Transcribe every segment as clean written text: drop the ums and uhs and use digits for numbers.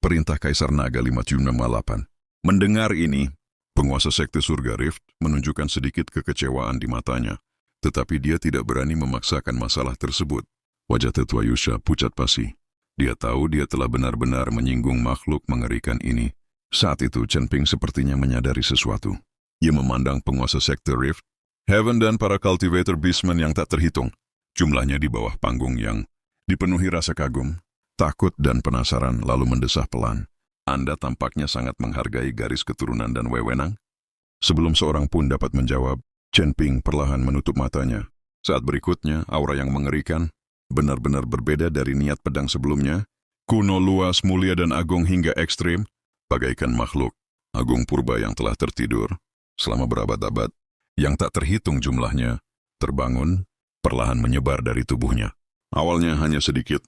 Perintah Kaisar Naga 5768. Mendengar ini, penguasa sekte surga Rift menunjukkan sedikit kekecewaan di matanya, tetapi dia tidak berani memaksakan masalah tersebut. Wajah tetua Yusha pucat pasi. Dia tahu dia telah benar-benar menyinggung makhluk mengerikan ini. Saat itu Chen Ping sepertinya menyadari sesuatu. Ia memandang penguasa sekte Rift, Heaven dan para cultivator beastmen yang tak terhitung. Jumlahnya di bawah panggung yang dipenuhi rasa kagum, takut dan penasaran lalu mendesah pelan. Anda tampaknya sangat menghargai garis keturunan dan wewenang. Sebelum seorang pun dapat menjawab, Chen Ping perlahan menutup matanya. Saat berikutnya, aura yang mengerikan, benar-benar berbeda dari niat pedang sebelumnya. Kuno, luas, mulia dan agung hingga ekstrim, bagaikan makhluk agung purba yang telah tertidur selama berabad-abad, yang tak terhitung jumlahnya, terbangun, perlahan menyebar dari tubuhnya. Awalnya hanya sedikit,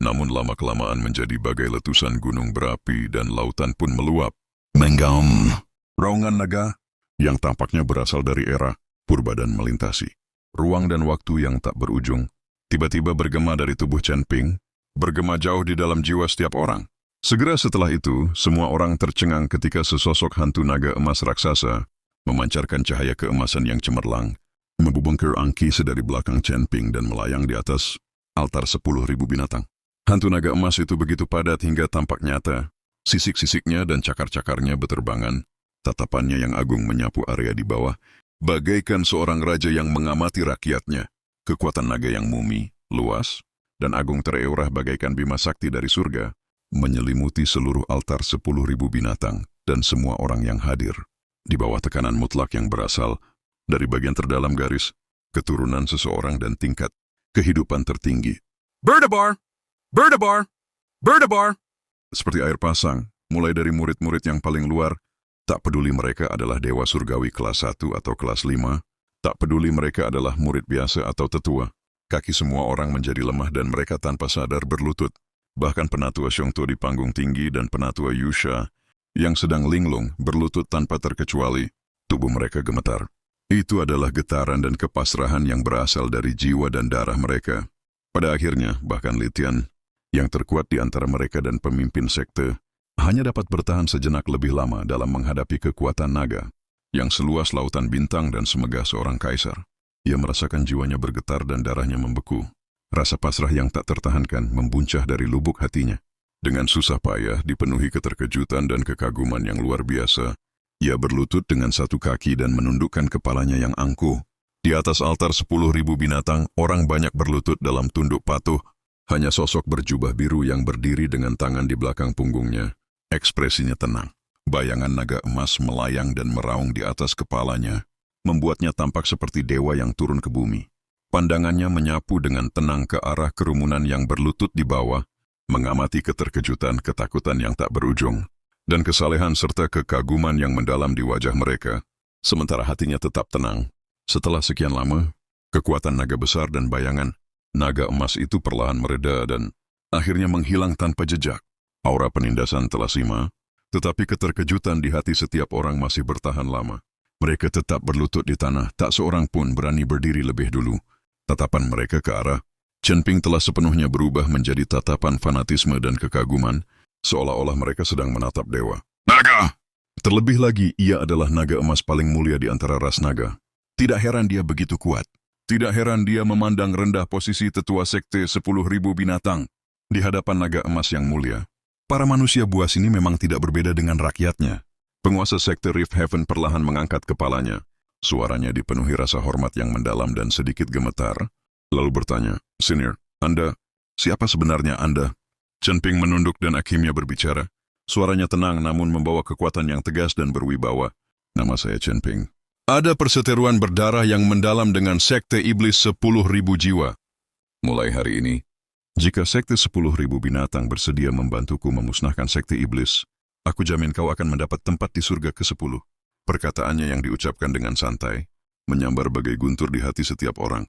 namun lama-kelamaan menjadi bagai letusan gunung berapi dan lautan pun meluap. Menggam, raungan naga, yang tampaknya berasal dari era purba dan melintasi ruang dan waktu yang tak berujung, tiba-tiba bergema dari tubuh Chen Ping, bergema jauh di dalam jiwa setiap orang. Segera setelah itu, semua orang tercengang ketika sesosok hantu naga emas raksasa memancarkan cahaya keemasan yang cemerlang, membubungkir angki sedari belakang Chen Ping dan melayang di atas altar 10.000 binatang. Hantu naga emas itu begitu padat hingga tampak nyata. Sisik-sisiknya dan cakar-cakarnya beterbangan. Tatapannya yang agung menyapu area di bawah, bagaikan seorang raja yang mengamati rakyatnya. Kekuatan naga yang mumi, luas, dan agung tereurah bagaikan bima sakti dari surga, menyelimuti seluruh altar 10.000 binatang dan semua orang yang hadir. Di bawah tekanan mutlak yang berasal dari bagian terdalam garis keturunan seseorang dan tingkat kehidupan tertinggi. Berdebar! Berdebar! Berdebar! Seperti air pasang, mulai dari murid-murid yang paling luar, tak peduli mereka adalah dewa surgawi kelas 1 atau kelas 5, tak peduli mereka adalah murid biasa atau tetua, kaki semua orang menjadi lemah dan mereka tanpa sadar berlutut. Bahkan penatua Xiongtu di panggung tinggi dan penatua Yusha yang sedang linglung berlutut tanpa terkecuali, tubuh mereka gemetar. Itu adalah getaran dan kepasrahan yang berasal dari jiwa dan darah mereka. Pada akhirnya, bahkan Litian, yang terkuat di antara mereka dan pemimpin sekte, hanya dapat bertahan sejenak lebih lama dalam menghadapi kekuatan naga, yang seluas lautan bintang dan semegah seorang kaisar. Ia merasakan jiwanya bergetar dan darahnya membeku. Rasa pasrah yang tak tertahankan membuncah dari lubuk hatinya. Dengan susah payah, dipenuhi keterkejutan dan kekaguman yang luar biasa, ia berlutut dengan satu kaki dan menundukkan kepalanya yang angkuh. Di atas altar 10.000 binatang, orang banyak berlutut dalam tunduk patuh. Hanya sosok berjubah biru yang berdiri dengan tangan di belakang punggungnya. Ekspresinya tenang. Bayangan naga emas melayang dan meraung di atas kepalanya, membuatnya tampak seperti dewa yang turun ke bumi. Pandangannya menyapu dengan tenang ke arah kerumunan yang berlutut di bawah, mengamati keterkejutan, ketakutan yang tak berujung, dan kesalehan serta kekaguman yang mendalam di wajah mereka, sementara hatinya tetap tenang. Setelah sekian lama, kekuatan naga besar dan bayangan naga emas itu perlahan mereda dan akhirnya menghilang tanpa jejak. Aura penindasan telah sima, tetapi keterkejutan di hati setiap orang masih bertahan lama. Mereka tetap berlutut di tanah, tak seorang pun berani berdiri lebih dulu. Tatapan mereka ke arah Chen Ping telah sepenuhnya berubah menjadi tatapan fanatisme dan kekaguman, seolah-olah mereka sedang menatap dewa. Naga! Terlebih lagi, ia adalah naga emas paling mulia di antara ras naga. Tidak heran dia begitu kuat. Tidak heran dia memandang rendah posisi tetua sekte 10.000 binatang di hadapan naga emas yang mulia. Para manusia buas ini memang tidak berbeda dengan rakyatnya. Penguasa sekte Rift Heaven perlahan mengangkat kepalanya. Suaranya dipenuhi rasa hormat yang mendalam dan sedikit gemetar. Lalu bertanya, Senior, Anda, siapa sebenarnya Anda? Chen Ping menunduk dan akhirnya berbicara. Suaranya tenang namun membawa kekuatan yang tegas dan berwibawa. Nama saya Chen Ping. Ada perseteruan berdarah yang mendalam dengan sekte iblis 10.000 jiwa. Mulai hari ini, jika sekte 10.000 binatang bersedia membantuku memusnahkan sekte iblis, aku jamin kau akan mendapat tempat di surga ke-10. Perkataannya yang diucapkan dengan santai, menyambar bagai guntur di hati setiap orang.